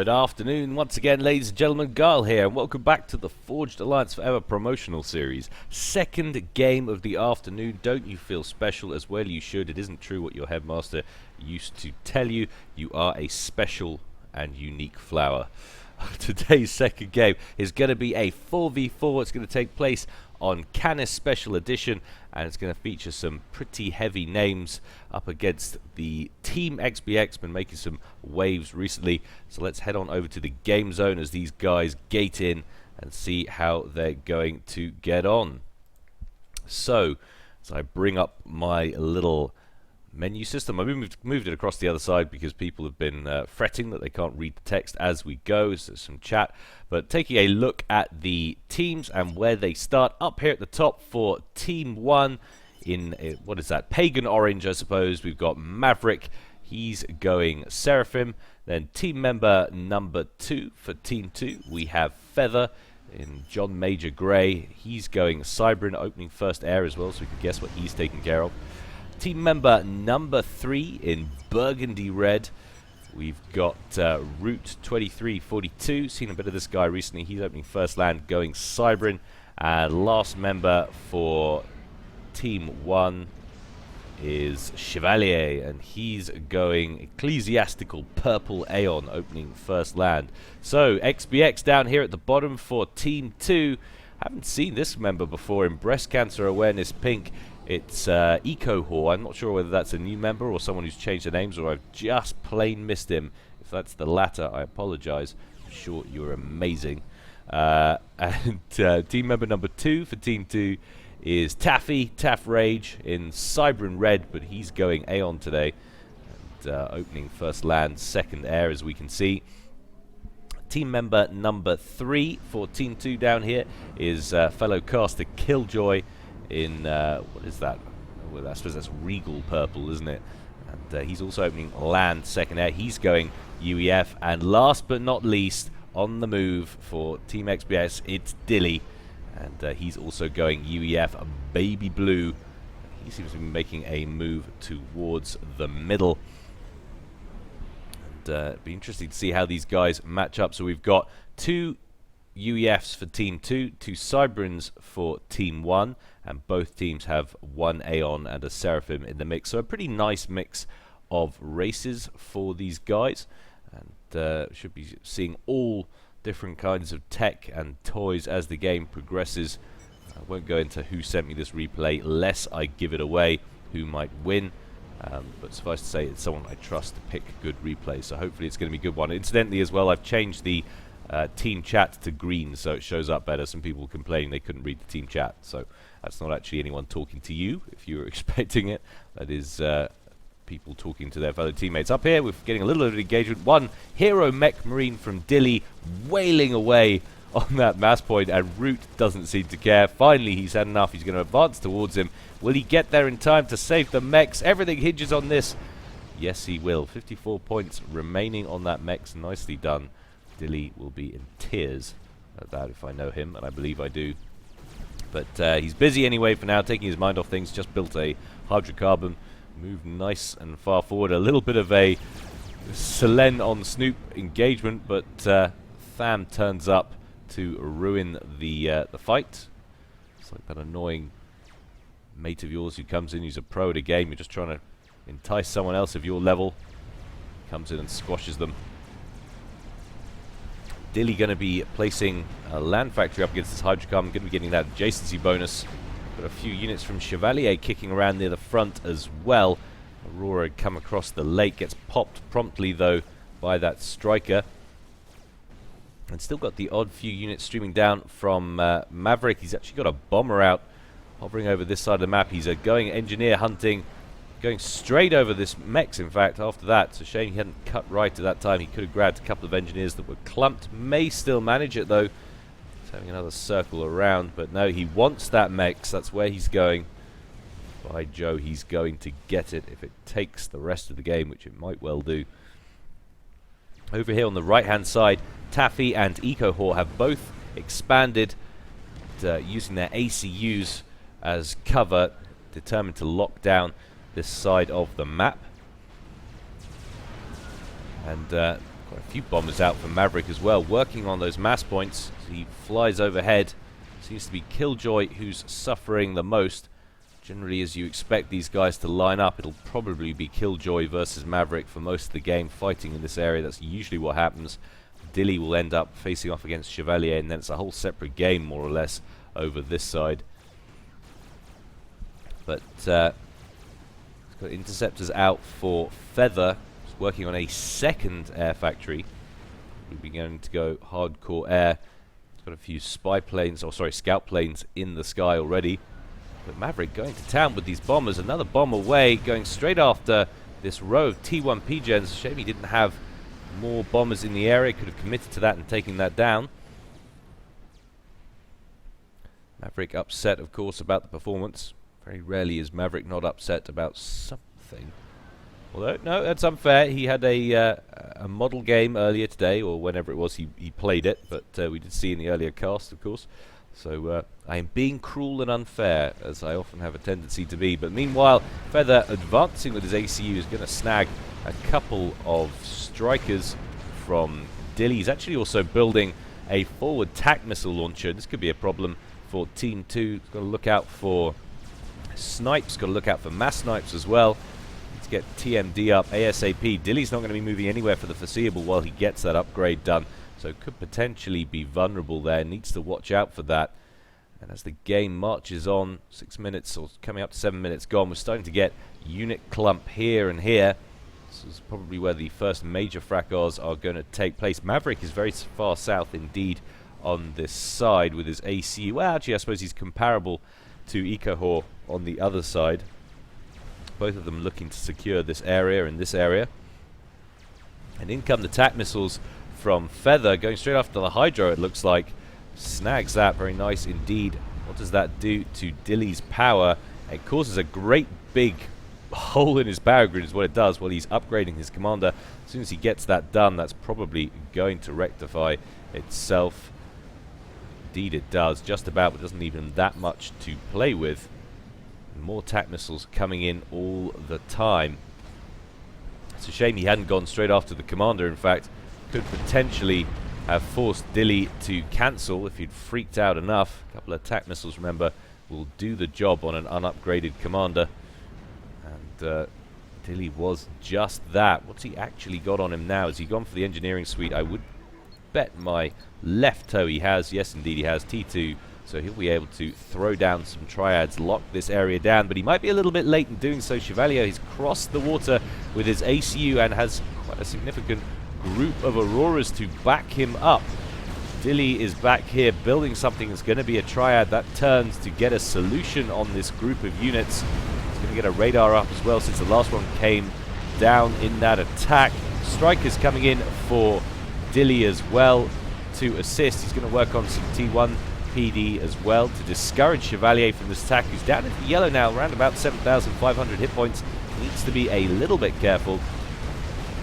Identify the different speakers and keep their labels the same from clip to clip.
Speaker 1: Good afternoon once again, ladies and gentlemen. Gyle here, and welcome back to the Forged Alliance Forever promotional series. Second game of the afternoon. Don't you feel special? As well you should. It isn't true what your headmaster used to tell you. You are a special and unique flower. Today's second game is going to be a 4v4. It's going to take place on Canis Special Edition, and it's going to feature some pretty heavy names up against the Team XBX. Been making some waves recently, so let's head on over to the game zone as these guys gate in and see how they're going to get on. So, as I bring up my little menu system, I moved it across the other side because people have been fretting that they can't read the text as we go, so there's some chat. But taking a look at the teams and where they start, up here at the top for Team 1 in, what is that, Pagan Orange I suppose, we've got Maverick, he's going Seraphim. Then team member number 2 for Team 2, we have Feather in John Major Grey, he's going Cybrin, opening first air as well, so we can guess what he's taking care of. Team member number 3 in Burgundy Red, we've got Route 2342. Seen a bit of this guy recently. He's opening first land, going Cybrin. And last member for Team 1 is Chevalier, and he's going Ecclesiastical Purple Aeon, opening first land. So XBX down here at the bottom for Team 2. Haven't seen this member before in Breast Cancer Awareness Pink. It's Eco Whore. I'm not sure whether that's a new member or someone who's changed their names, or I've just plain missed him. If that's the latter, I apologize. I'm sure you're amazing. And team member number 2 for Team 2 is Taff Rage in Cybrin Red, but he's going Aeon today. And opening first land, second air, as we can see. Team member number 3 for Team 2 down here is fellow caster Killjoy in, what is that? Well, I suppose that's Regal Purple, isn't it? And he's also opening land, second air. He's going UEF. And last but not least, on the move for Team XBS, it's Dilly. And he's also going UEF, Baby Blue. He seems to be making a move towards the middle. And it'd be interesting to see how these guys match up. So we've got 2 UEFs for Team 2, 2 Cybrins for Team 1, and both teams have 1 Aeon and a Seraphim in the mix. So a pretty nice mix of races for these guys, and should be seeing all different kinds of tech and toys as the game progresses. I won't go into who sent me this replay, lest I give it away who might win. But suffice to say, it's someone I trust to pick good replays, so hopefully it's going to be a good one. Incidentally as well, I've changed the team chat to green so it shows up better. Some people complaining they couldn't read the team chat, so that's not actually anyone talking to you if you were expecting it. That is people talking to their fellow teammates. Up here we're getting a little bit of engagement. One Hero Mech Marine from Dilly wailing away on that mass point, and Root doesn't seem to care. Finally he's had enough. He's going to advance towards him. Will he get there in time to save the mechs? Everything hinges on this. Yes, he will. 54 points remaining on that mechs. Nicely done. Dilly will be in tears at that if I know him, and I believe I do. But he's busy anyway for now, taking his mind off things. Just built a hydrocarbon. Moved nice and far forward. A little bit of a Selen on Snoop engagement, but Tham turns up to ruin the fight. It's like that annoying mate of yours who comes in, who's a pro at a game. You're just trying to entice someone else of your level. Comes in and squashes them. Dilly going to be placing a land factory up against this hydrocarbon. Going to be getting that adjacency bonus. Got a few units from Chevalier kicking around near the front as well. Aurora come across the lake, gets popped promptly though by that striker. And still got the odd few units streaming down from Maverick. He's actually got a bomber out, hovering over this side of the map. He's going engineer hunting, going straight over this mechs in fact after that. It's a shame he hadn't cut right at that time. He could have grabbed a couple of engineers that were clumped. May still manage it though. Having another circle around, but no, he wants that mechs. That's where he's going. By Joe, he's going to get it if it takes the rest of the game, which it might well do. Over here on the right hand side, Taffy and Eco Whore have both expanded, using their ACUs as cover, determined to lock down this side of the map. And quite Got a few bombers out from Maverick as well, working on those mass points. He flies overhead. Seems to be Killjoy who's suffering the most. Generally, as you expect these guys to line up, it'll probably be Killjoy versus Maverick for most of the game, fighting in this area. That's usually what happens. Dilly will end up facing off against Chevalier, and then it's a whole separate game, more or less, over this side. But got interceptors out for Feather. He's working on a second air factory. We'll be going to go hardcore air. He's got a few scout planes in the sky already. But Maverick going to town with these bombers. Another bomb away, going straight after this row of T1 P-Gens. Shame he didn't have more bombers in the area. Could have committed to that and taken that down. Maverick upset, of course, about the performance. Very rarely is Maverick not upset about something. Although, no, that's unfair. He had a model game earlier today, or whenever it was he played it. But we did see in the earlier cast, of course. So I am being cruel and unfair, as I often have a tendency to be. But meanwhile, Feather advancing with his ACU is going to snag a couple of strikers from Dilly. He's actually also building a forward TAC missile launcher. This could be a problem for Team 2. Got to look out for snipes, got to look out for mass snipes as well. Let's get TMD up ASAP. Dilly's not going to be moving anywhere for the foreseeable while he gets that upgrade done. So could potentially be vulnerable there. Needs to watch out for that. And as the game marches on, 6 minutes or coming up to 7 minutes gone, we're starting to get unit clump here and here. This is probably where the first major fracas are going to take place. Maverick is very far south indeed on this side with his ACU. Well, actually, I suppose he's comparable to Ecohor on the other side. Both of them looking to secure this area and this area. And in come the TAC missiles from Feather, going straight after the Hydro, it looks like. Snags that, very nice indeed. What does that do to Dilly's power? It causes a great big hole in his power grid is what it does while he's upgrading his commander. As soon as he gets that done, that's probably going to rectify itself. Indeed it does, just about, but doesn't even that much to play with. More TAC missiles coming in all the time. It's a shame he hadn't gone straight after the commander, in fact. Could potentially have forced Dilly to cancel if he'd freaked out enough. A couple of TAC missiles, remember, will do the job on an unupgraded commander. And Dilly was just that. What's he actually got on him now? Has he gone for the engineering suite? I would bet my left toe he has. Yes, indeed he has. T2. So he'll be able to throw down some triads, lock this area down, but he might be a little bit late in doing so. Chevalier has crossed the water with his ACU and has quite a significant group of Auroras to back him up. Dilly is back here building something that's going to be a triad that turns to get a solution on this group of units. He's going to get a radar up as well since the last one came down in that attack. Strikers coming in for Dilly as well to assist. He's going to work on some T1 PD as well to discourage Chevalier from this attack, who's down into yellow now, around about 7,500 hit points. Needs to be a little bit careful,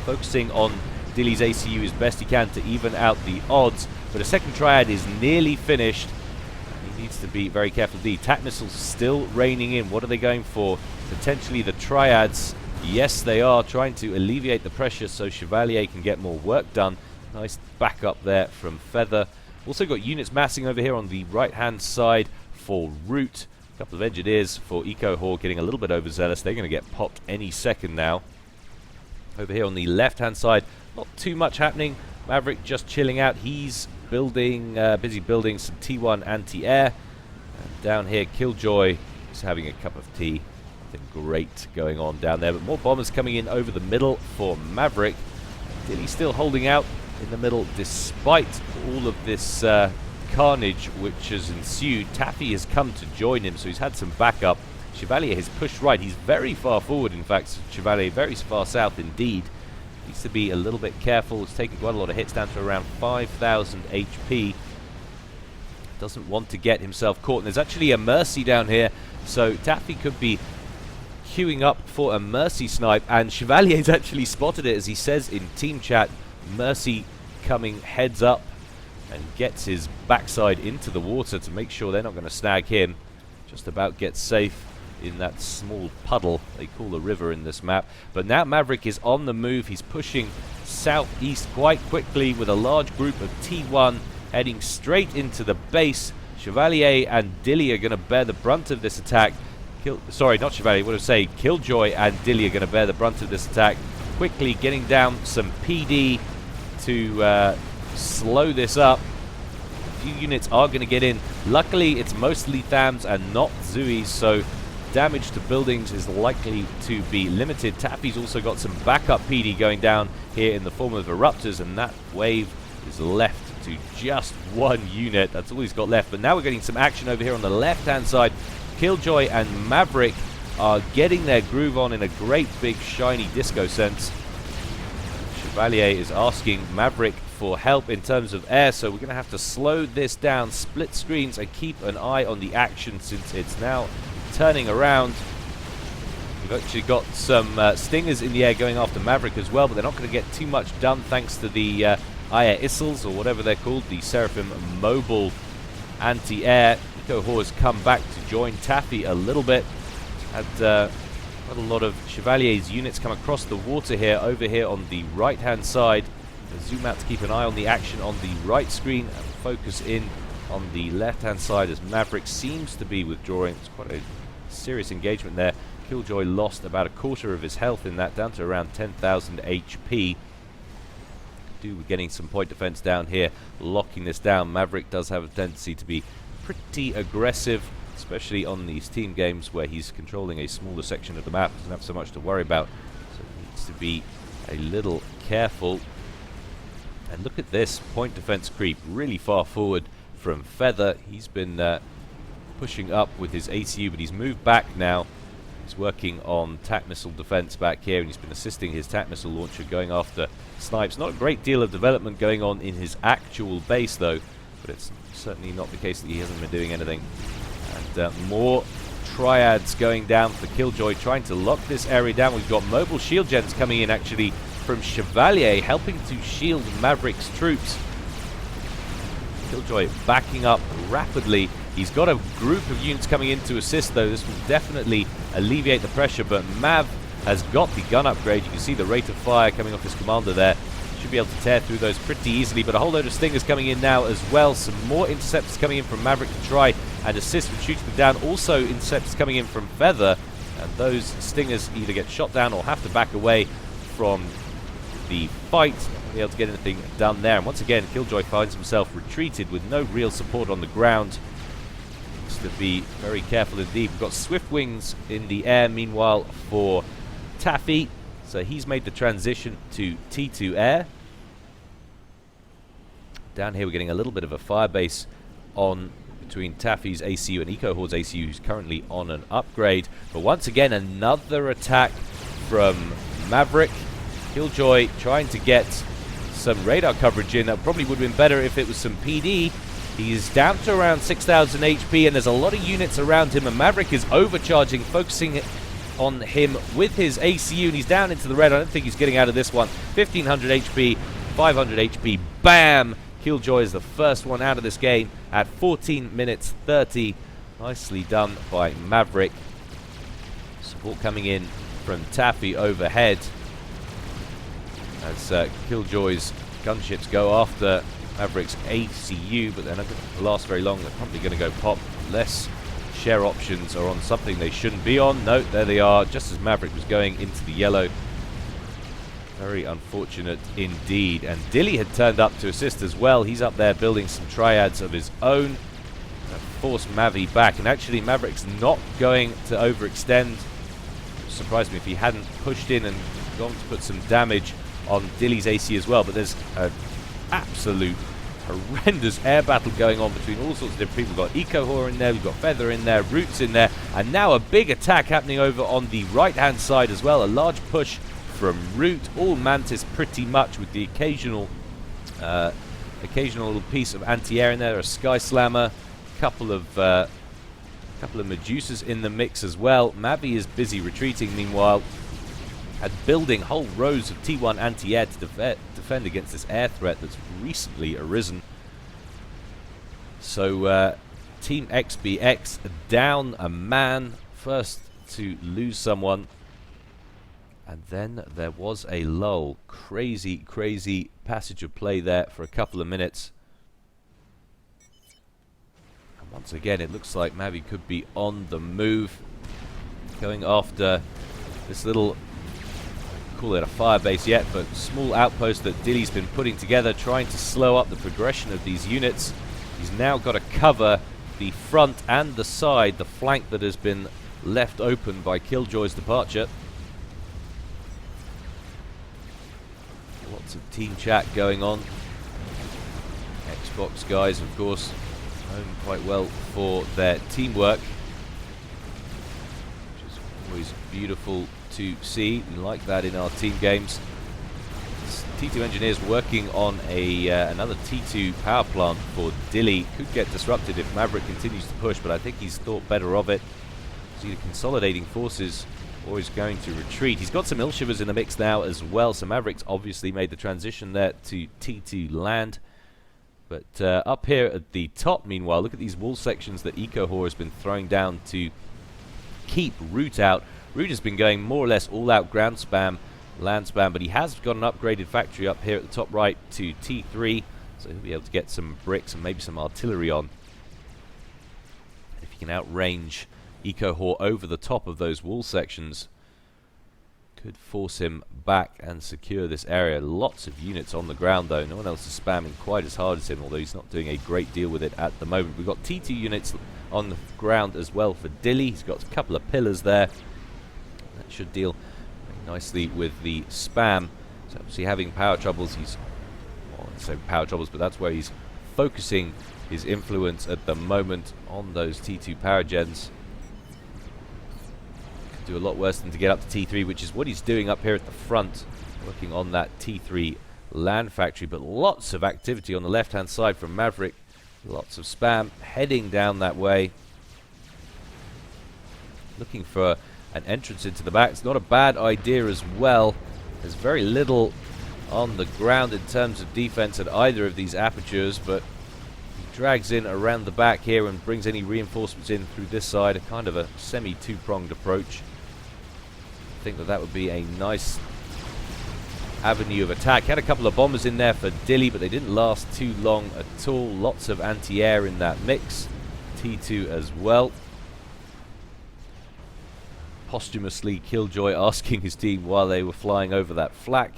Speaker 1: focusing on Dilly's ACU as best he can to even out the odds, but a second triad is nearly finished. He needs to be very careful indeed. TAC missiles still raining in. What are they going for? Potentially the triads. Yes, they are trying to alleviate the pressure so Chevalier can get more work done. Nice backup there from Feather. Also got units massing over here on the right-hand side for Root. A couple of engineers for Ecohor getting a little bit overzealous. They're going to get popped any second now. Over here on the left-hand side, not too much happening. Maverick just chilling out. He's building, busy building some T1 anti-air. And down here, Killjoy is having a cup of tea. Nothing great going on down there. But more bombers coming in over the middle for Maverick. Dilly still holding out in the middle despite all of this carnage which has ensued. Taffy has come to join him, so he's had some backup. Chevalier has pushed right. He's very far forward, in fact. Chevalier very far south indeed. Needs to be a little bit careful. He's taking quite a lot of hits, down to around 5,000 HP. Doesn't want to get himself caught. And there's actually a Mercy down here, so Taffy could be queuing up for a Mercy snipe, and Chevalier's actually spotted it, as he says in team chat. Mercy coming heads up and gets his backside into the water to make sure they're not going to snag him. Just about gets safe in that small puddle they call a river in this map. But now Maverick is on the move. He's pushing southeast quite quickly with a large group of T1 heading straight into the base. Chevalier and Dilly are going to bear the brunt of this attack. Sorry, not Chevalier, what did I say? Killjoy and Dilly are going to bear the brunt of this attack. Quickly getting down some PD to slow this up. A few units are going to get in. Luckily, it's mostly Thams and not Zuis, so damage to buildings is likely to be limited. Taffy's also got some backup PD going down here in the form of Eruptors, and that wave is left to just one unit. That's all he's got left. But now we're getting some action over here on the left-hand side. Killjoy and Maverick are getting their groove on in a great big shiny disco sense. Chevalier is asking Maverick for help in terms of air, so we're going to have to slow this down, split screens, and keep an eye on the action since it's now turning around. We've actually got some stingers in the air going after Maverick as well, but they're not going to get too much done thanks to the Aya Issels, or whatever they're called, the Seraphim Mobile Anti-Air. Eco has come back to join Taffy a little bit. Had quite a lot of Chevalier's units come across the water here, over here on the right-hand side. Zoom out to keep an eye on the action on the right screen and focus in on the left-hand side as Maverick seems to be withdrawing. It's quite a serious engagement there. Killjoy lost about a quarter of his health in that, down to around 10,000 HP. We're getting some point defense down here, locking this down. Maverick does have a tendency to be pretty aggressive, especially on these team games where he's controlling a smaller section of the map. Doesn't have so much to worry about, so he needs to be a little careful. And look at this point defense creep really far forward from Feather. He's been pushing up with his ACU, but he's moved back now. He's working on TAC missile defense back here, and he's been assisting his TAC missile launcher going after snipes. Not a great deal of development going on in his actual base though, but it's certainly not the case that he hasn't been doing anything. And more triads going down for Killjoy, trying to lock this area down. We've got mobile shield gens coming in actually from Chevalier, helping to shield Maverick's troops. Killjoy backing up rapidly. He's got a group of units coming in to assist though. This will definitely alleviate the pressure, but Mav has got the gun upgrade. You can see the rate of fire coming off his commander there. Should be able to tear through those pretty easily, but a whole load of stingers coming in now as well. Some more interceptors coming in from Maverick to try and assist with shooting them down. Also interceptors coming in from Feather, and those stingers either get shot down or have to back away from the fight. Not be able to get anything done there. And once again, Killjoy finds himself retreated with no real support on the ground. Needs to be very careful indeed. We've got Swift Wings in the air meanwhile for Taffy. So he's made the transition to T2 air. Down here we're getting a little bit of a fire base on between Taffy's ACU and EcoHorde's ACU, who's currently on an upgrade. But once again, another attack from Maverick. Killjoy trying to get some radar coverage in. That probably would have been better if it was some PD. He's down to around 6,000 HP, and there's a lot of units around him, and Maverick is overcharging, focusing on him with his ACU, and he's down into the red. I don't think he's getting out of this one. 1,500 HP, 500 HP, bam! Killjoy is the first one out of this game at 14 minutes 30. Nicely done by Maverick. Support coming in from Taffy overhead as Killjoy's gunships go after Maverick's ACU, but they're not going to last very long. They're probably going to go pop. Less share options are on something they shouldn't be on. Note, there they are, just as Maverick was going into the yellow. Very unfortunate indeed. And Dilly had turned up to assist as well. He's up there building some triads of his own. Force Mavi back, and actually Maverick's not going to overextend. Surprised me if he hadn't pushed in and gone to put some damage on Dilly's AC as well, but there's an absolute horrendous air battle going on between all sorts of different people. We've got EcoHor in there, we've got Feather in there, Roots in there, and now a big attack happening over on the right-hand side as well. A large push from Root, all Mantis pretty much, with the occasional little piece of anti-air in there, a Sky Slammer, couple of Medusas in the mix as well. Mavi is busy retreating meanwhile, and building whole rows of T1 anti-air to defend against this air threat that's recently arisen. So Team XBX down a man. First to lose someone. And then there was a lull. Crazy, crazy passage of play there for a couple of minutes. And once again, it looks like Mavi could be on the move, going after this little, call it a fire base yet, but small outpost that Dilly's been putting together, trying to slow up the progression of these units. He's now got to cover the front and the side, the flank that has been left open by Killjoy's departure. Lots of team chat going on. Xbox guys, of course, known quite well for their teamwork, which is always beautiful to see. We like that in our team games. T2 engineers working on another T2 power plant for Dilly. Could get disrupted if Maverick continues to push, but I think he's thought better of it. He's either consolidating forces or he's going to retreat. He's got some Ilshivers in the mix now as well, so Maverick's obviously made the transition there to T2 land. But up here at the top, meanwhile, look at these wall sections that EcoHor has been throwing down to keep Root out. Root has been going more or less all-out ground spam, land spam, but he has got an upgraded factory up here at the top right to T3, so he'll be able to get some bricks and maybe some artillery on. If he can outrange EcoHor over the top of those wall sections, could force him back and secure this area. Lots of units on the ground though. No one else is spamming quite as hard as him, although he's not doing a great deal with it at the moment. We've got T2 units on the ground as well for Dilly. He's got a couple of pillars there. That should deal very nicely with the spam. So obviously having power troubles, he's, well, I say power troubles, but that's where he's focusing his influence at the moment on those T2 power gens. Do a lot worse than to get up to T3, which is what he's doing up here at the front, working on that T3 land factory. But lots of activity on the left hand side from Maverick, lots of spam heading down that way, looking for an entrance into the back. It's not a bad idea as well. There's very little on the ground in terms of defense at either of these apertures, but he drags in around the back here and brings any reinforcements in through this side, a kind of a semi two-pronged approach. I think that would be a nice avenue of attack. Had a couple of bombers in there for Dilly, but they didn't last too long at all. Lots of anti-air in that mix. T2 as well. Posthumously, Killjoy asking his team while they were flying over that flak.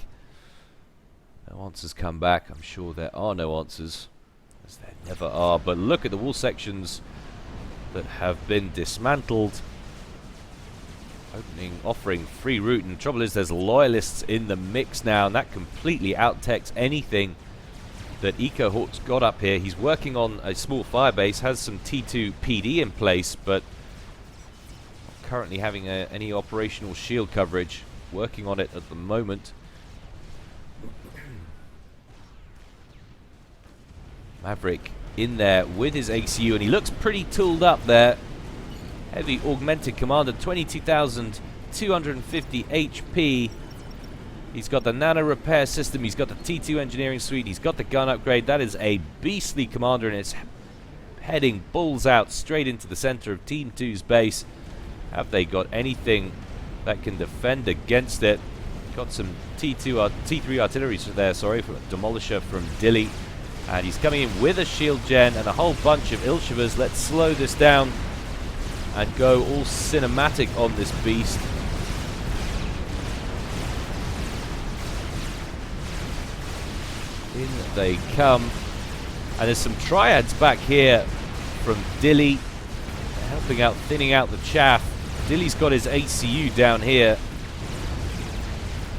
Speaker 1: No answers come back. I'm sure there are no answers, as there never are. But look at the wall sections that have been dismantled. Offering free route, and the trouble is there's loyalists in the mix now, and that completely out-techs anything that EcoHor's got up here. He's working on a small firebase, has some T2 PD in place, but not currently having any operational shield coverage. Working on it at the moment. Maverick in there with his ACU, and he looks pretty tooled up there. Heavy augmented commander, 22,250 HP. He's got the nano repair system. He's got the T2 engineering suite. He's got the gun upgrade. That is a beastly commander, and it's heading balls out straight into the center of Team 2's base. Have they got anything that can defend against it? Got some T3 artillery there, sorry, from a demolisher from Dilly. And he's coming in with a shield gen and a whole bunch of Ilshivers. Let's slow this down and go all cinematic on this beast. In they come. And there's some triads back here from Dilly, helping out, thinning out the chaff. Dilly's got his ACU down here,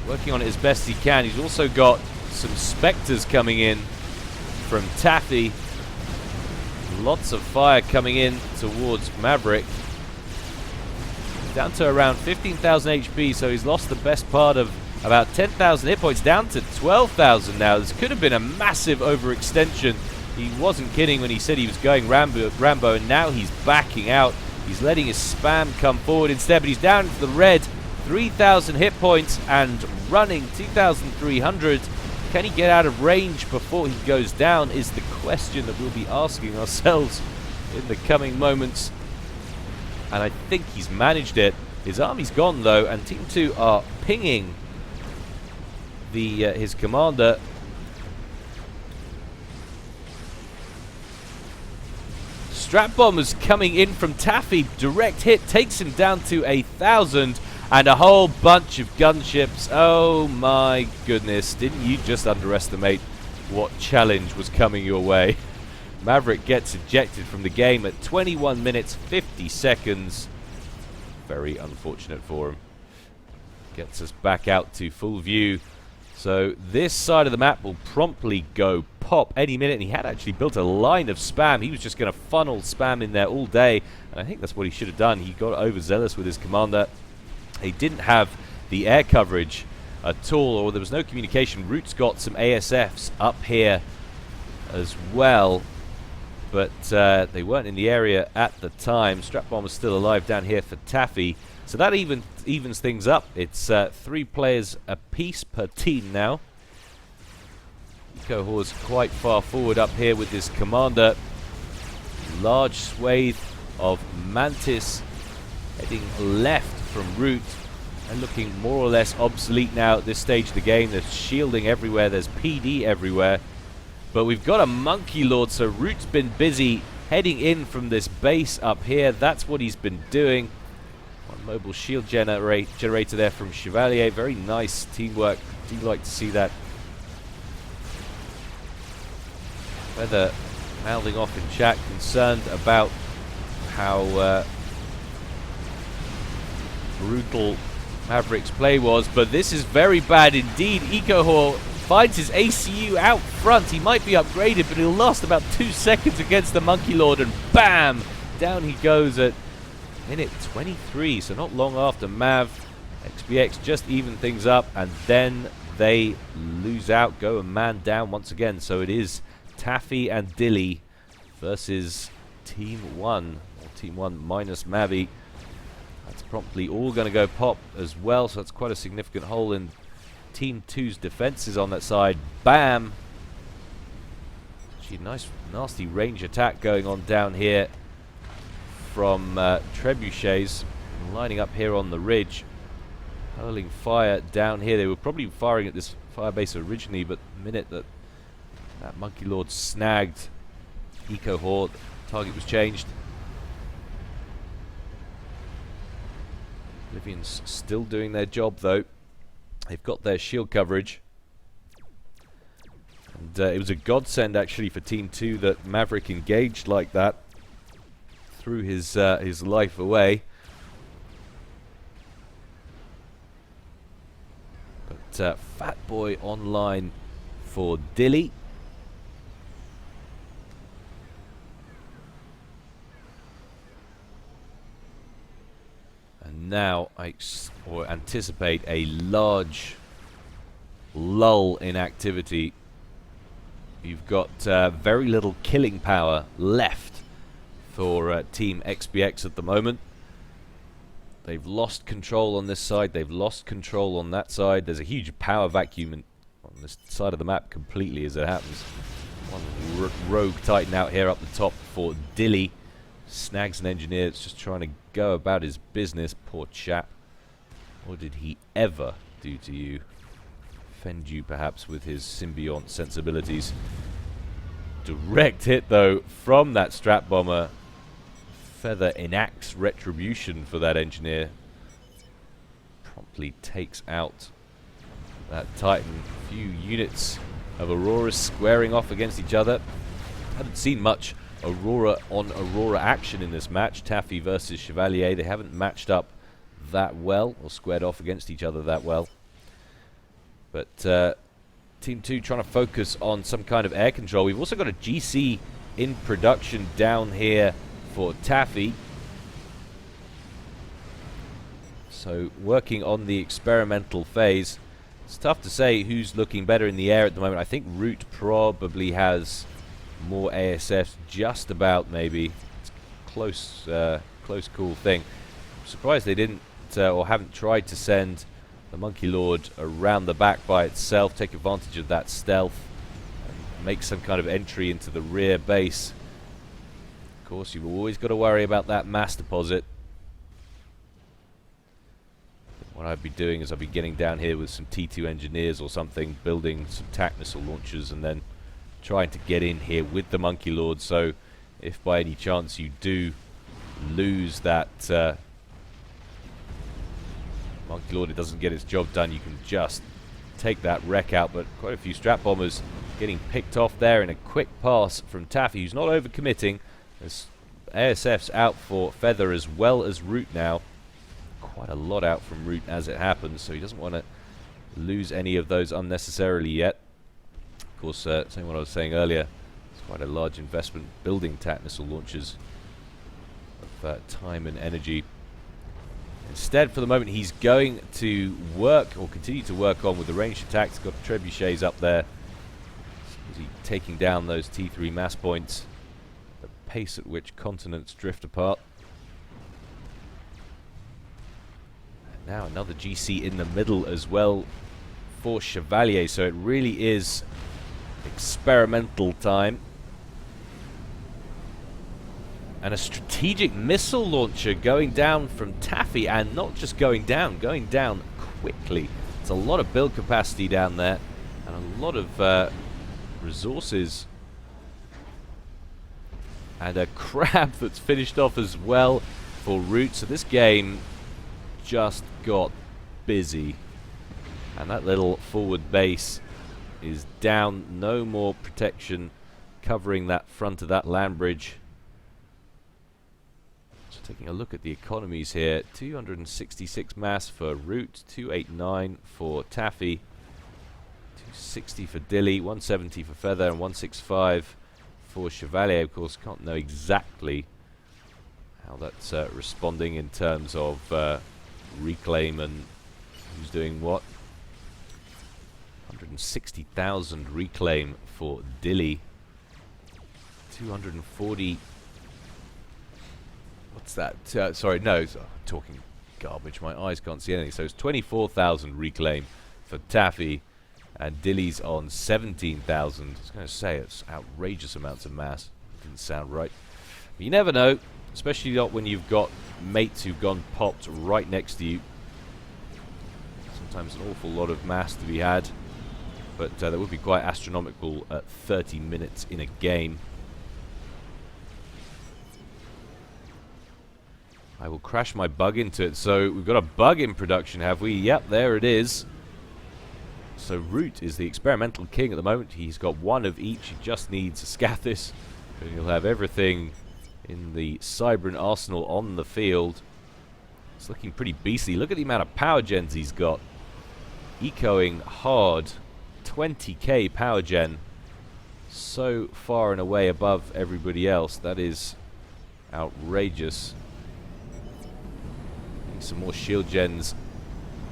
Speaker 1: working on it as best he can. He's also got some Spectres coming in from Taffy. Lots of fire coming in towards Maverick. Down to around 15,000 HP, so he's lost the best part of about 10,000 hit points, down to 12,000 now. This could have been a massive overextension. He wasn't kidding when he said he was going Rambo, and now he's backing out. He's letting his spam come forward instead, but he's down to the red. 3,000 hit points and running 2,300. Can he get out of range before he goes down is the question that we'll be asking ourselves in the coming moments. And I think he's managed it. His army's gone though, and Team 2 are pinging his commander. Strap bombers coming in from Taffy. Direct hit takes him down to 1,000, and a whole bunch of gunships. Oh my goodness, didn't you just underestimate what challenge was coming your way? Maverick gets ejected from the game at 21 minutes 50 seconds. Very unfortunate for him. Gets us back out to full view. So this side of the map will promptly go pop any minute. And he had actually built a line of spam. He was just going to funnel spam in there all day. And I think that's what he should have done. He got overzealous with his commander. He didn't have the air coverage at all, or there was no communication. Root's got some ASFs up here as well, but they weren't in the area at the time. Strap bomb was still alive down here for Taffy, so that evens things up. It's 3 players apiece per team now. Cohor's quite far forward up here with this commander. Large swathe of Mantis heading left from Root, and looking more or less obsolete now at this stage of the game. There's shielding everywhere, there's PD everywhere. But we've got a Monkey Lord, so Root's been busy heading in from this base up here. That's what he's been doing. One mobile shield generator there from Chevalier. Very nice teamwork. Do like to see that. Feather mouthing off in chat, concerned about how brutal Maverick's play was, but this is very bad indeed. EcoHor finds his ACU out front. He might be upgraded, but he'll last about 2 seconds against the Monkey Lord, and bam! Down he goes at minute 23, so not long after Mav. XBX just even things up, and then they lose out, go a man down once again. So it is Taffy and Dilly versus Team 1, or Team 1 minus Mavi. That's promptly all going to go pop as well, so that's quite a significant hole in Team 2's defenses on that side. Bam! Actually, nice, nasty range attack going on down here from trebuchets, lining up here on the ridge, hurling fire down here. They were probably firing at this firebase originally, but the minute that Monkey Lord snagged EcoHor, target was changed. Livians still doing their job though. They've got their shield coverage. And it was a godsend actually for Team 2 that Maverick engaged like that. Threw his life away. But Fat Boy online for Dilly. Now I anticipate a large lull in activity. You've got very little killing power left for Team XBX at the moment. They've lost control on this side, they've lost control on that side. There's a huge power vacuum on this side of the map completely as it happens. One rogue Titan out here up the top for Dilly. Snags an engineer that's just trying to go about his business. Poor chap. What did he ever do to you? Offend you perhaps with his symbiont sensibilities. Direct hit though from that strap bomber. Feather enacts retribution for that engineer. Promptly takes out that Titan. A few units of Auroras squaring off against each other. Haven't seen much Aurora on Aurora action in this match. Taffy versus Chevalier. They haven't matched up that well or squared off against each other that well. But Team 2 trying to focus on some kind of air control. We've also got a GC in production down here for Taffy. So working on the experimental phase. It's tough to say who's looking better in the air at the moment. I think Root probably has more ASFs, just about maybe. It's close, close call thing. I'm surprised they didn't or haven't tried to send the Monkey Lord around the back by itself, take advantage of that stealth, and make some kind of entry into the rear base. Of course, you've always got to worry about that mass deposit. what I'd be doing is I'd be getting down here with some T2 engineers or something, building some TAC missile launchers, and then trying to get in here with the Monkey Lord. So if by any chance you do lose that Monkey Lord, it doesn't get its job done, you can just take that wreck out. But quite a few strat bombers getting picked off there in a quick pass from Taffy, who's not overcommitting. There's ASF's out for Feather as well as Root now. Quite a lot out from Root as it happens, so he doesn't want to lose any of those unnecessarily yet. Of course, same what I was saying earlier, it's quite a large investment building TAC missile launchers of time and energy. Instead, for the moment, he's going to work, or continue to work on with the ranged attacks. Got trebuchets up there. Is he taking down those T3 mass points? The pace at which continents drift apart. And now another GC in the middle as well for Chevalier. So it really is experimental time. And a strategic missile launcher going down from Taffy, and not just going down quickly. It's a lot of build capacity down there, and a lot of resources. And a crab that's finished off as well for Root. So this game just got busy. And that little forward base is down. No more protection covering that front of that land bridge. Taking a look at the economies here, 266 mass for Root, 289 for Taffy, 260 for Dilly, 170 for Feather, and 165 for Chevalier. Of course, can't know exactly how that's responding in terms of reclaim and who's doing what. 160,000 reclaim for Dilly, 240. What's that? Sorry, no, I'm talking garbage. My eyes can't see anything. So it's 24,000 reclaim for Taffy, and Dilly's on 17,000. I was going to say it's outrageous amounts of mass. Didn't sound right. But you never know, especially not when you've got mates who've gone popped right next to you. Sometimes an awful lot of mass to be had, but that would be quite astronomical at 30 minutes in a game. I will crash my bug into it. So we've got a bug in production, have we? Yep, there it is. So Root is the experimental king at the moment. He's got one of each. He just needs a Scathis, and he'll have everything in the Cybran arsenal on the field. It's looking pretty beastly. Look at the amount of power gens he's got. Ecoing hard. 20k power gen. So far and away above everybody else. That is outrageous. Some more shield gens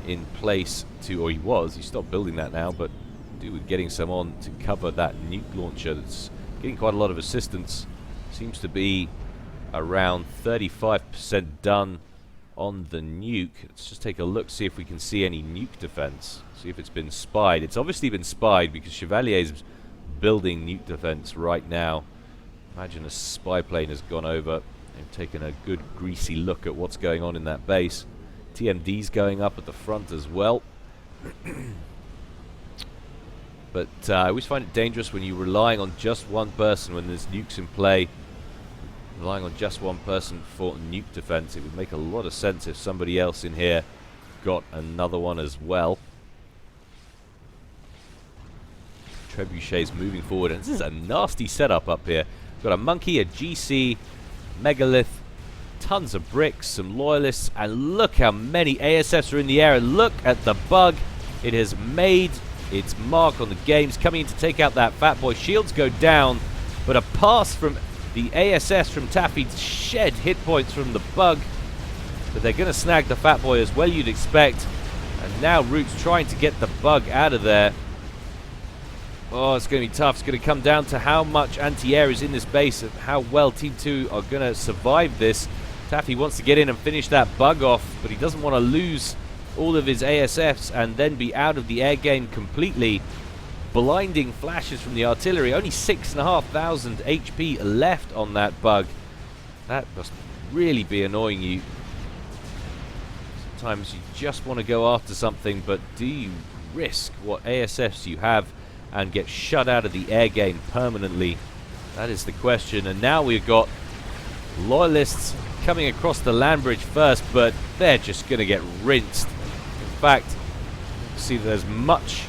Speaker 1: in place to, or he stopped building that now, but do with getting some on to cover that nuke launcher that's getting quite a lot of assistance. Seems to be around 35% done on the nuke. Let's just take a look, see if we can see any nuke defense, see if it's been spied. It's obviously been spied because Chevalier's building nuke defense right now. Imagine a spy plane has gone over. They've taken a good greasy look at what's going on in that base. TMD's going up at the front as well. But I always find it dangerous when you're relying on just one person when there's nukes in play. Relying on just one person for nuke defense. It would make a lot of sense if somebody else in here got another one as well. Trebuchets moving forward, and this is a nasty setup up here. We've got a monkey, a GC, megalith, tons of bricks, some loyalists, and look how many ASFs are in the air, and look at the bug. It has made its mark on the games, coming in to take out that fat boy. Shields go down, but a pass from the ASS from Taffy shed hit points from the bug, but they're going to snag the fat boy as well, you'd expect. And now Root's trying to get the bug out of there. Oh, it's going to be tough. It's going to come down to how much anti-air is in this base and how well Team 2 are going to survive this. Taffy wants to get in and finish that bug off, but he doesn't want to lose all of his ASFs and then be out of the air game completely. Blinding flashes from the artillery. Only 6,500 HP left on that bug. That must really be annoying you. Sometimes you just want to go after something, but do you risk what ASFs you have and get shut out of the air game permanently? That is the question. And now we've got Loyalists coming across the land bridge first, but they're just going to get rinsed. In fact, see, there's much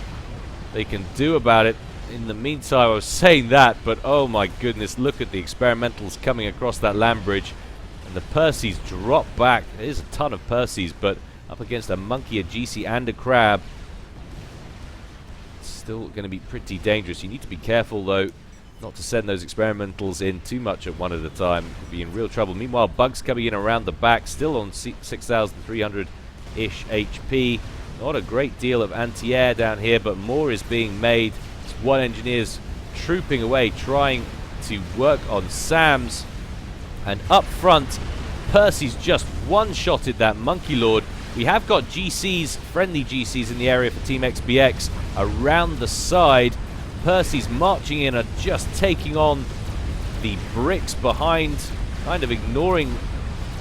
Speaker 1: they can do about it. In the meantime, I was saying that, but oh my goodness, look at the experimentals coming across that land bridge. And the Perseus drop back. There's a ton of Perseus, but up against a monkey, a GC, and a crab. It's still going to be pretty dangerous. You need to be careful, though, not to send those experimentals in too much at one at a time. Could be in real trouble. Meanwhile, Bugs coming in around the back, still on 6,300-ish HP. Not a great deal of anti-air down here, but more is being made. One engineer's trooping away, trying to work on Sam's. And up front, Percy's just one-shotted that Monkey Lord. We have got GCs, friendly GCs in the area for Team XBX around the side. Percy's marching in and just taking on the bricks behind, kind of ignoring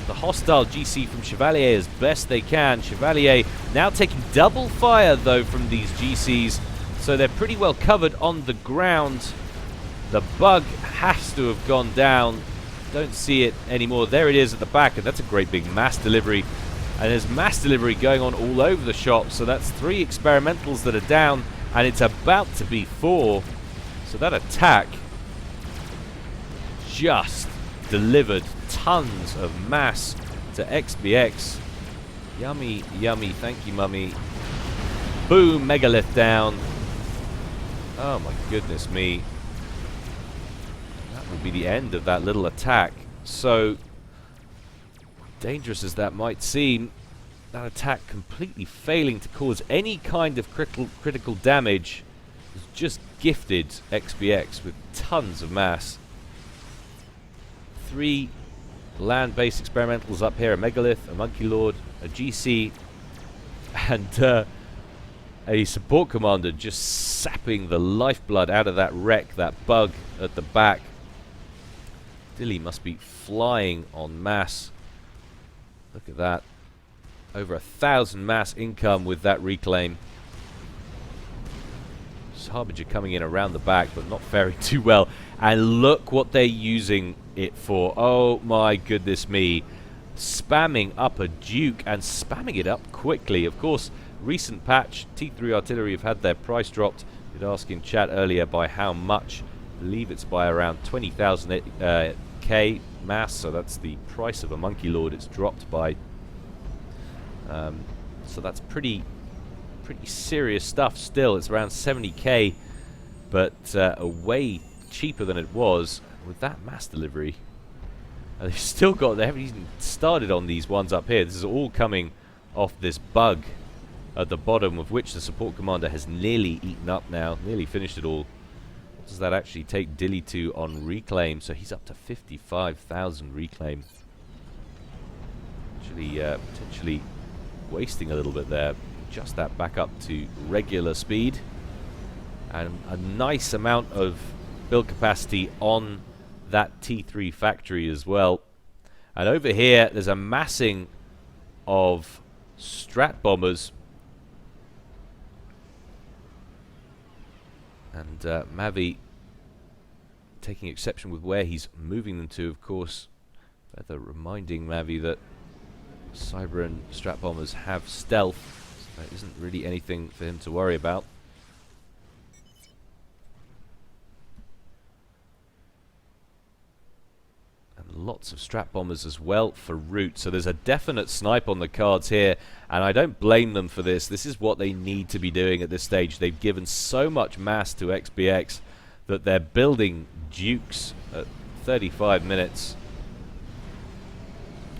Speaker 1: the hostile GC from Chevalier as best they can. Chevalier now taking double fire, though, from these GCs. So they're pretty well covered on the ground. The Bug has to have gone down. Don't see it anymore. There it is at the back, and that's a great big mass delivery. And there's mass delivery going on all over the shop. So that's 3 experimentals that are down, and it's about to be 4. So that attack just delivered tons of mass to XBX. Yummy, yummy. Thank you, mummy. Boom, megalith down. Oh my goodness me. That will be the end of that little attack. So dangerous as that might seem, that attack completely failing to cause any kind of critical damage has just gifted XBX with tons of mass. 3 land-based experimentals up here, a megalith, a monkey lord, a GC, and a support commander just sapping the lifeblood out of that wreck, that Bug at the back. Dilly must be flying on mass. Look at that. Over 1,000 mass income with that reclaim. Harbinger coming in around the back, but not faring too well. And look what they're using it for. Oh my goodness me. Spamming up a Duke and spamming it up quickly. Of course, recent patch, T3 Artillery have had their price dropped. You'd ask in chat earlier by how much. I believe it's by around 20,000 K mass, so that's the price of a Monkey Lord. It's dropped by. So that's pretty serious stuff still. It's around 70k, but way cheaper than it was with that mass delivery. They've still got, they haven't even started on these ones up here. This is all coming off this Bug at the bottom, of which the support commander has nearly eaten up now, nearly finished it all. What does that actually take Dilly to on reclaim? So he's up to 55,000 reclaim. Actually, potentially wasting a little bit there. Just that back up to regular speed. And a nice amount of build capacity on that T3 factory as well. And over here, there's a massing of Strat bombers. And Mavi taking exception with where he's moving them to, of course. Further reminding Mavi that Cyber and Strat bombers have stealth. So there isn't really anything for him to worry about. And lots of Strat bombers as well for route. So there's a definite snipe on the cards here. And I don't blame them for this. This is what they need to be doing at this stage. They've given so much mass to XBX that they're building Dukes at 35 minutes.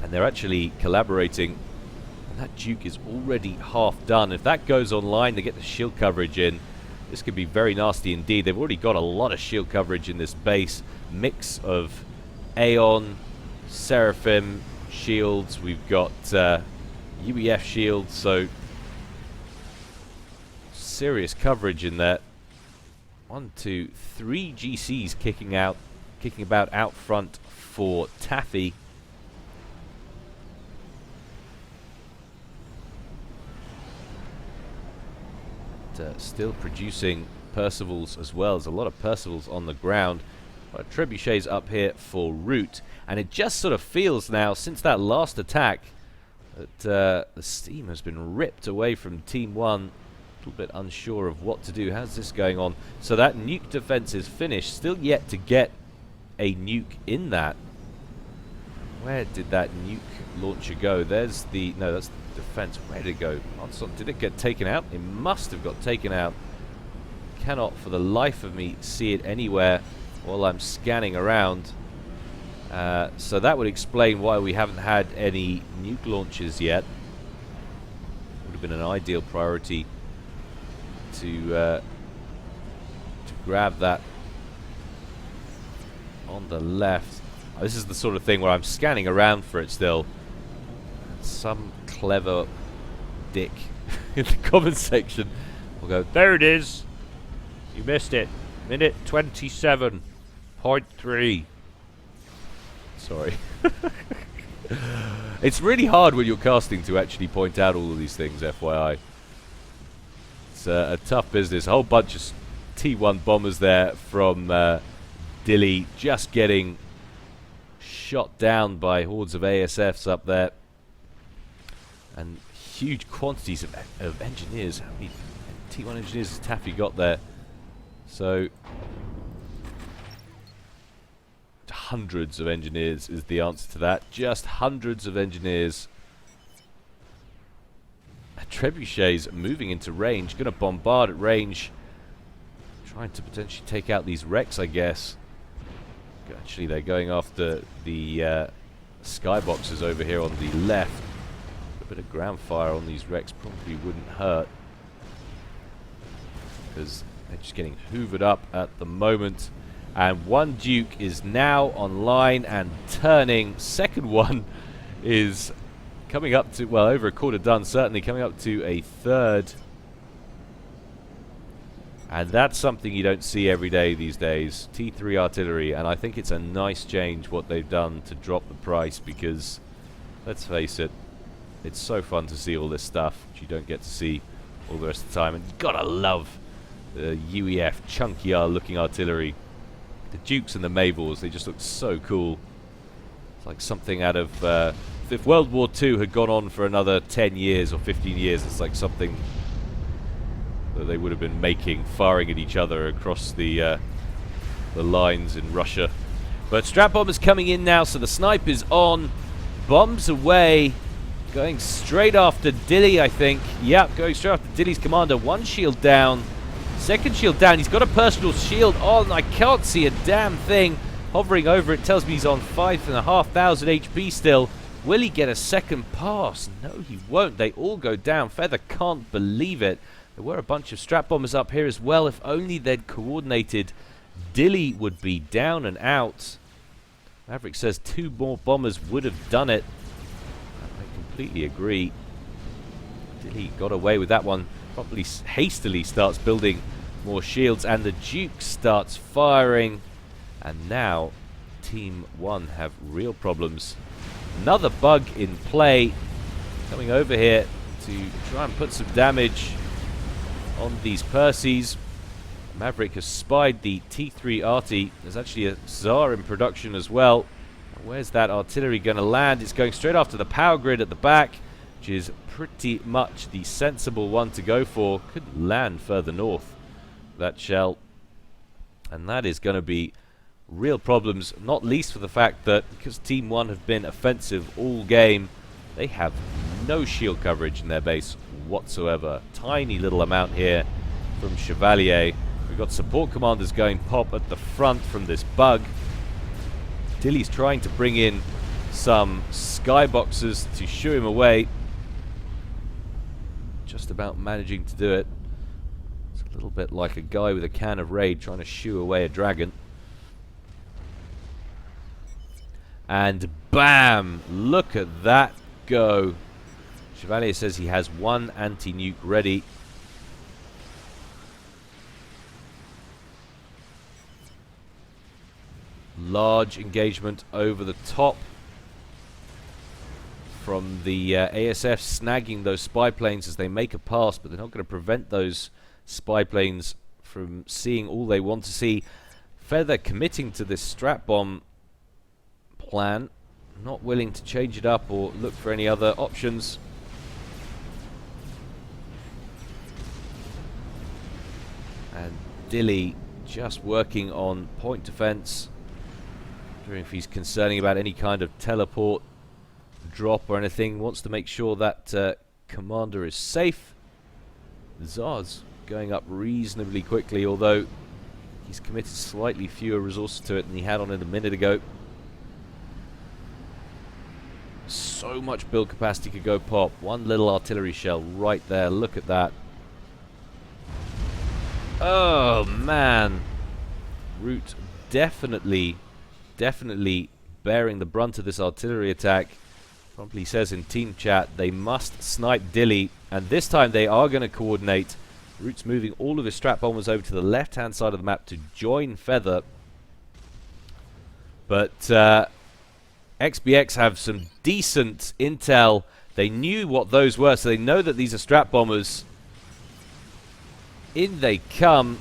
Speaker 1: And they're actually collaborating. And that Duke is already half done. If that goes online, they get the shield coverage in. This could be very nasty indeed. They've already got a lot of shield coverage in this base. Mix of Aeon, Seraphim shields. We've got UEF shields. So serious coverage in there. 1, 2, 3 GCs kicking about out front for Taffy. But still producing Percivals as well. There's a lot of Percivals on the ground. Trebuchets up here for route, and it just sort of feels now, since that last attack, that the steam has been ripped away from Team 1. A little bit unsure of what to do. How's this going on? So that nuke defense is finished. Still yet to get a nuke in that. Where did that nuke launcher go? There's the... no, that's the defense. Where did it go? Did it get taken out? It must have got taken out. Cannot for the life of me see it anywhere while I'm scanning around. So that would explain why we haven't had any nuke launches yet. Would have been an ideal priority to grab that on the left. This is the sort of thing where I'm scanning around for it still. Some clever dick in the comment section will go, there it is! You missed it. Minute 27.3. Sorry. It's really hard when you're casting to actually point out all of these things, FYI. It's a tough business. A whole bunch of T1 bombers there from Dilly just getting shot down by hordes of ASFs up there. And huge quantities of engineers. How many T1 engineers has Taffy got there? So hundreds of engineers is the answer to that. Just hundreds of engineers. Trebuchets moving into range, going to bombard at range, trying to potentially take out these wrecks, I guess. Actually, they're going after the skyboxes over here on the left. A bit of ground fire on these wrecks probably wouldn't hurt, because they're just getting hoovered up at the moment. And one Duke is now online and turning. Second one is coming up to, well, over a quarter done, certainly coming up to a third. And that's something you don't see every day these days. T3 artillery, and I think it's a nice change what they've done to drop the price, because, let's face it, it's so fun to see all this stuff which you don't get to see all the rest of the time. And you've got to love the UEF, chunkier looking artillery. The Dukes and the Mabels, they just look so cool. It's like something out of... if World War II had gone on for another 10 years or 15 years, it's like something that they would have been making, firing at each other across the lines in Russia. But strap bombers coming in now, so the snipe is on. Bombs away. Going straight after Dilly, I think. Yep, going straight after Dilly's commander. One shield down. Second shield down. He's got a personal shield on. I can't see a damn thing. Hovering over it tells me he's on 5,500 HP still. Will he get a second pass? No, he won't. They all go down. Feather can't believe it. There were a bunch of strap bombers up here as well. If only they'd coordinated, Dilly would be down and out. Maverick says 2 more bombers would have done it. I completely agree. Dilly got away with that one. Probably hastily starts building more shields, and the Duke starts firing. And now Team 1 have real problems. Another bug in play, coming over here to try and put some damage on these Percys. Maverick has spied the T3 arty. There's actually a Tsar in production as well. Where's that artillery going to land? It's going straight after the power grid at the back, which is pretty much the sensible one to go for. Could land further north, that shell. And that is going to be real problems, not least for the fact that because Team 1 have been offensive all game, they have no shield coverage in their base whatsoever. Tiny little amount here from Chevalier. We've got support commanders going pop at the front from this bug. Dilly's trying to bring in some skyboxes to shoo him away. Just about managing to do it. It's a little bit like a guy with a can of raid trying to shoo away a dragon. And bam! Look at that go. Chevalier says he has 1 anti-nuke ready. Large engagement over the top from the ASF, snagging those spy planes as they make a pass, but they're not going to prevent those spy planes from seeing all they want to see. Feather committing to this strap bomb plan, not willing to change it up or look for any other options. And Dilly just working on point defense, wondering if he's concerning about any kind of teleport drop or anything. Wants to make sure that commander is safe. Tsar's going up reasonably quickly, although he's committed slightly fewer resources to it than he had on it a minute ago. So much build capacity could go pop. One little artillery shell right there. Look at that. Oh man, Root definitely bearing the brunt of this artillery attack. Probably says in team chat they must snipe Dilly, and this time they are going to coordinate. Root's moving all of his strap bombers over to the left hand side of the map to join Feather, but XBX have some decent intel. They knew what those were, so they know that these are strap bombers. In they come,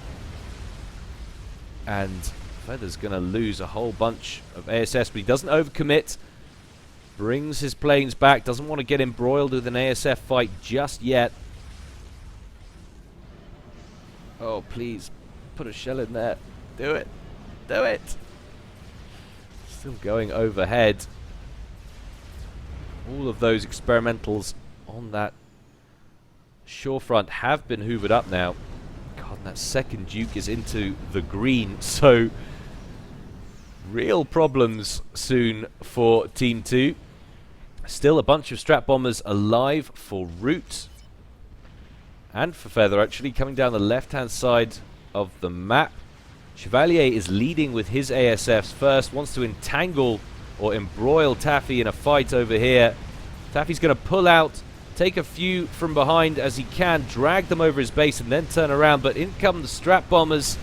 Speaker 1: and Feather's going to lose a whole bunch of ASS, but he doesn't overcommit. Brings his planes back, doesn't want to get embroiled with an ASF fight just yet. Oh, please, put a shell in there. Do it. Do it. Still going overhead. All of those experimentals on that shore front have been hoovered up now. God, and that second Duke is into the green, so real problems soon for Team 2. Still a bunch of strap bombers alive for Root and for Feather, actually, coming down the left-hand side of the map. Chevalier is leading with his ASFs first, wants to entangle or embroil Taffy in a fight over here. Taffy's going to pull out, take a few from behind as he can, drag them over his base and then turn around, but in come the strap bombers.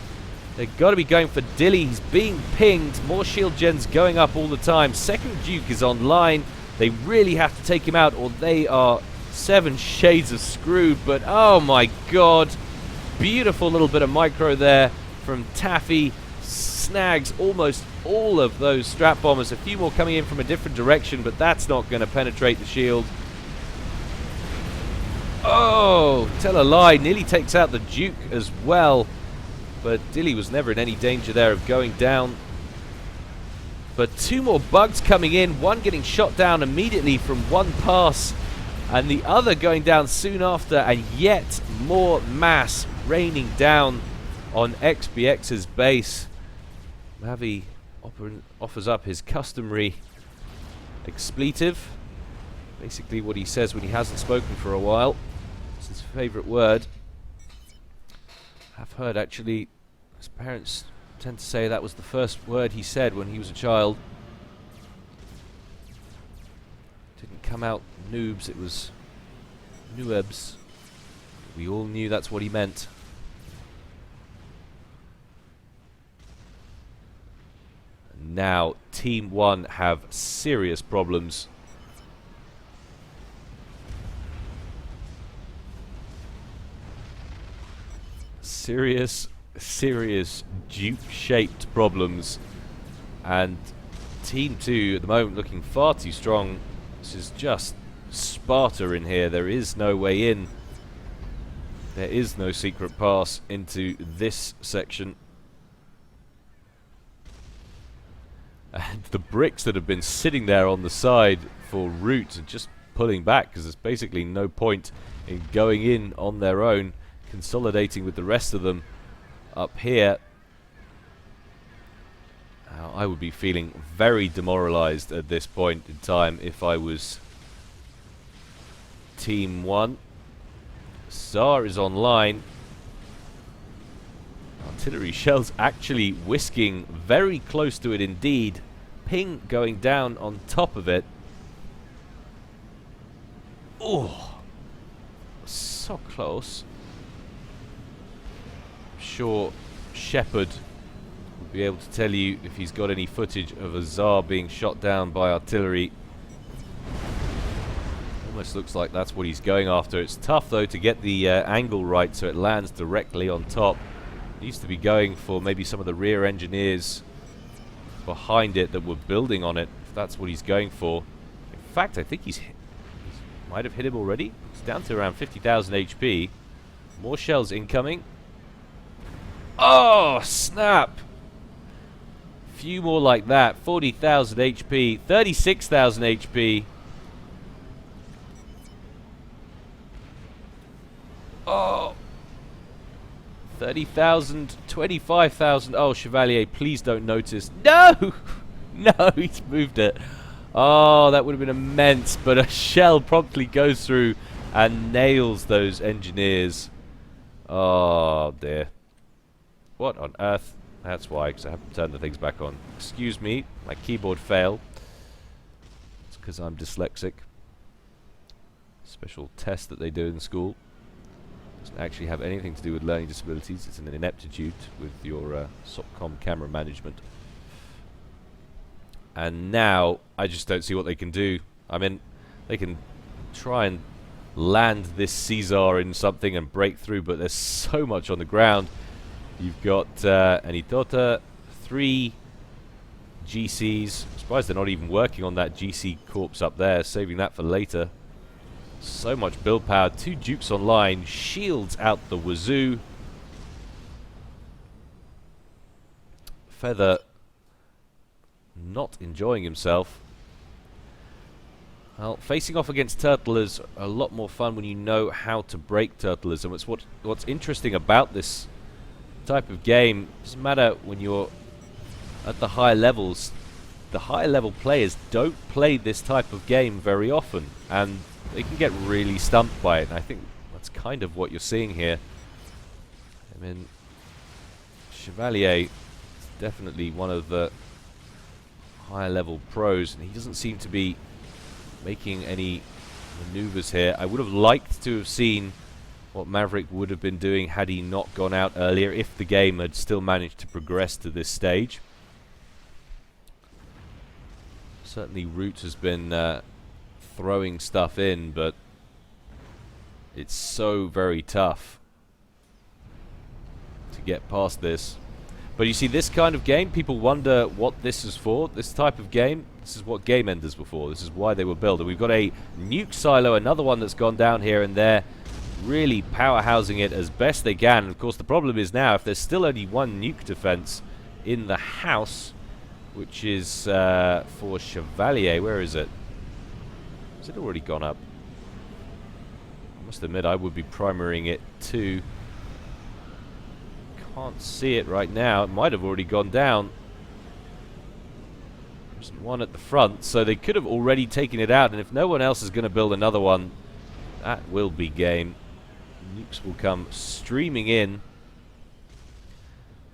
Speaker 1: They've got to be going for Dilly. He's being pinged. More shield gens going up all the time. Second Duke is online. They really have to take him out or they are 7 shades of screwed. But oh my god, beautiful little bit of micro there from Taffy. Snags almost all of those strap bombers. A few more coming in from a different direction, but that's not going to penetrate the shield. Oh, tell a lie, nearly takes out the Duke as well. But Dilly was never in any danger there of going down. But 2 more bugs coming in, one getting shot down immediately from one pass, and the other going down soon after, and yet more mass raining down on XBX's base. Mavi offers up his customary expletive. Basically what he says when he hasn't spoken for a while. It's his favourite word. I've heard actually his parents tend to say that was the first word he said when he was a child. Didn't come out noobs, it was noobs. We all knew that's what he meant. Now Team 1 have serious problems. Serious Duke-shaped problems, and Team 2 at the moment looking far too strong. This is just Sparta in here. There is no way in. There is no secret pass into this section. And the bricks that have been sitting there on the side for Root are just pulling back because there's basically no point in going in on their own, consolidating with the rest of them up here. I would be feeling very demoralized at this point in time if I was Team 1. Tsar is online. Artillery shells actually whisking very close to it indeed. Ping going down on top of it. Oh, so close. Sure Shepard would be able to tell you if he's got any footage of a Tsar being shot down by artillery. Almost looks like that's what he's going after. It's tough, though, to get the angle right so it lands directly on top. Needs to be going for maybe some of the rear engineers behind it that were building on it, if that's what he's going for. In fact, I think he might have hit him already. It's down to around 50,000 HP. More shells incoming. Oh, snap! Few more like that. 40,000 HP, 36,000 HP. Oh! 30,000, 25,000. Oh, Chevalier, please don't notice. No! No, he's moved it. Oh, that would have been immense, but a shell promptly goes through and nails those engineers. Oh, dear. What on earth? That's why, because I haven't turned the things back on. Excuse me, my keyboard failed. It's because I'm dyslexic. Special test that they do in school. Doesn't actually have anything to do with learning disabilities. It's an ineptitude with your SOCCOM camera management. And now, I just don't see what they can do. I mean, they can try and land this Caesar in something and break through, but there's so much on the ground. You've got Anitota, 3 GCs. I'm surprised they're not even working on that GC corpse up there, saving that for later. So much build power. 2 Dukes online, shields out the wazoo. Feather not enjoying himself. Well, facing off against Turtle is a lot more fun when you know how to break Turtleism. It's what's interesting about this type of game. It doesn't matter when you're at the higher levels. The higher level players don't play this type of game very often, and they can get really stumped by it. And I think that's kind of what you're seeing here. I mean, Chevalier is definitely one of the higher level pros, and he doesn't seem to be making any maneuvers here. I would have liked to have seen what Maverick would have been doing had he not gone out earlier, if the game had still managed to progress to this stage. Certainly Root has been throwing stuff in, but it's so very tough to get past this. But you see, this kind of game, people wonder what this is for. This type of game, this is what Game Enders were for. This is why they were built. And we've got a nuke silo, another one that's gone down here, and they're really powerhousing it as best they can. And of course, the problem is now, if there's still only 1 nuke defense in the house, which is for Chevalier. Where is it? Has it already gone up? I must admit, I would be primarying it too. Can't see it right now. It might have already gone down. There's one at the front, so they could have already taken it out, and if no one else is going to build another one, that will be game. Nukes will come streaming in.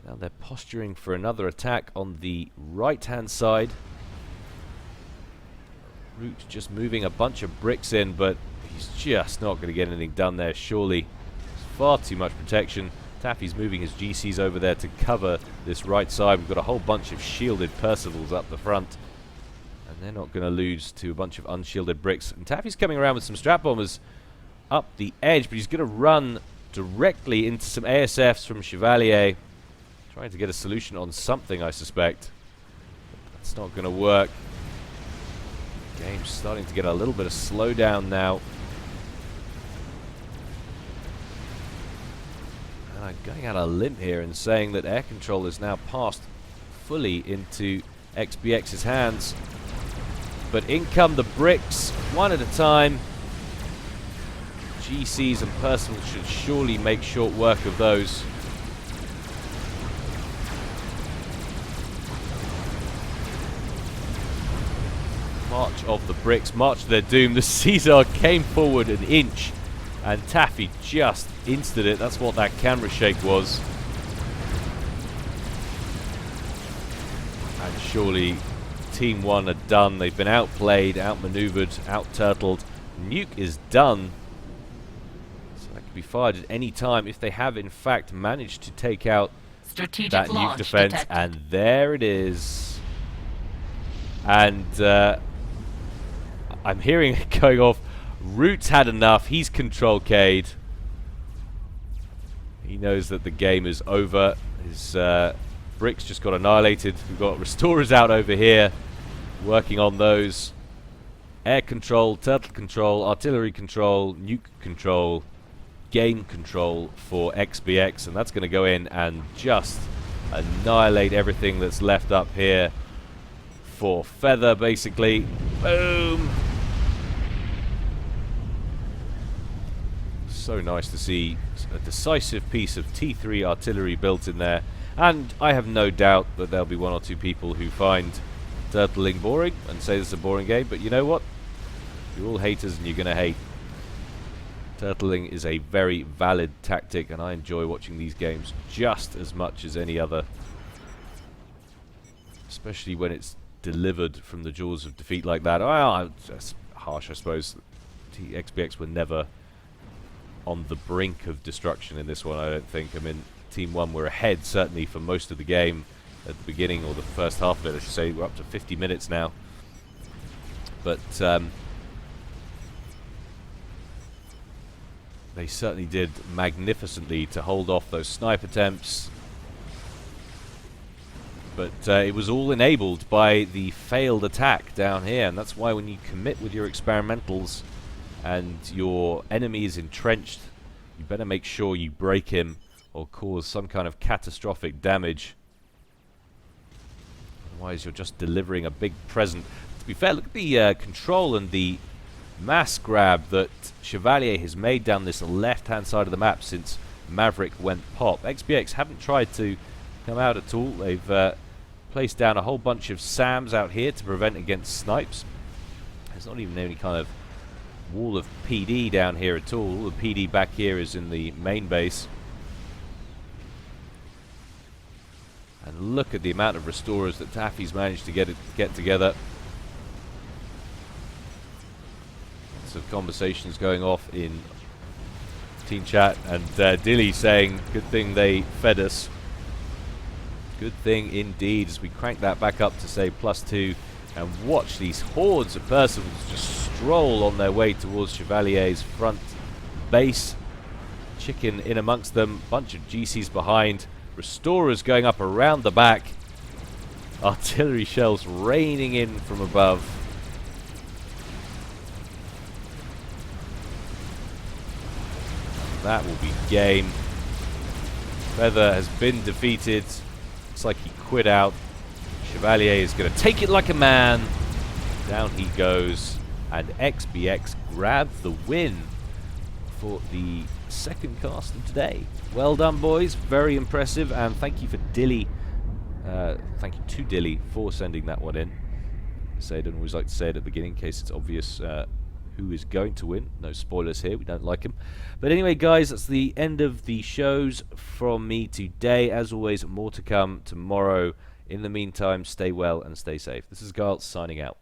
Speaker 1: Now they're posturing for another attack on the right-hand side. Root just moving a bunch of bricks in, but he's just not going to get anything done there, surely. There's far too much protection. Taffy's moving his GCs over there to cover this right side. We've got a whole bunch of shielded Percivals up the front, and they're not going to lose to a bunch of unshielded bricks. And Taffy's coming around with some strap bombers up the edge, but he's going to run directly into some ASFs from Chevalier, trying to get a solution on something, I suspect. That's not going to work. Game's starting to get a little bit of slowdown now. And I'm going out on a limb here and saying that air control is now passed fully into XBX's hands. But in come the bricks, one at a time. GCs and Percival should surely make short work of those. March of the bricks, march to their doom. The Caesar came forward an inch, and Taffy just insted it. That's what that camera shake was. And surely Team 1 are done. They've been outplayed, outmaneuvered, out-turtled. Nuke is done. So that could be fired at any time if they have in fact managed to take out that nuke defense. Detected. And there it is. And I'm hearing it going off Root's had enough. He's control K'd. He knows that the game is over. His bricks just got annihilated. We've got restorers out over here working on those. Air control, turtle control, artillery control, nuke control, game control for XBX, and that's going to go in and just annihilate everything that's left up here for Feather, basically. Boom! So nice to see a decisive piece of T3 artillery built in there, and I have no doubt that there'll be one or two people who find turtling boring and say this is a boring game, but you know what? You're all haters and you're going to hate. Turtling is a very valid tactic, and I enjoy watching these games just as much as any other, especially when it's delivered from the jaws of defeat like that. That's harsh, I suppose. XBX were never on the brink of destruction in this one, I don't think. I mean, Team 1 were ahead, certainly, for most of the game at the beginning, or the first half of it, I should say. We're up to 50 minutes now. But they certainly did magnificently to hold off those snipe attempts. But it was all enabled by the failed attack down here, and that's why when you commit with your experimentals and your enemy is entrenched, you better make sure you break him or cause some kind of catastrophic damage. Otherwise you're just delivering a big present. To be fair, look at the control and the mass grab that Chevalier has made down this left-hand side of the map since Maverick went pop. XBX haven't tried to come out at all. They've placed down a whole bunch of SAMs out here to prevent against snipes. There's not even any kind of wall of PD down here at all. The PD back here is in the main base. And look at the amount of restorers that Taffy's managed to get together. Lots of conversations going off in team chat, and Dilly saying, good thing they fed us. Good thing indeed, as we crank that back up to say +2 and watch these hordes of Percival just stroll on their way towards Chevalier's front base. Chicken in amongst them, bunch of GCs behind, restorers going up around the back, artillery shells raining in from above. That will be game. Feather has been defeated. Looks like he quit out. Chevalier is going to take it like a man. Down he goes. And XBX grabs the win for the second cast of today. Well done, boys. Very impressive. And thank you for Dilly. Thank you to Dilly for sending that one in. I don't always like to say it at the beginning in case it's obvious who is going to win. No spoilers here. We don't like him. But anyway, guys, that's the end of the shows from me today. As always, more to come tomorrow. In the meantime, stay well and stay safe. This is Gyle signing out.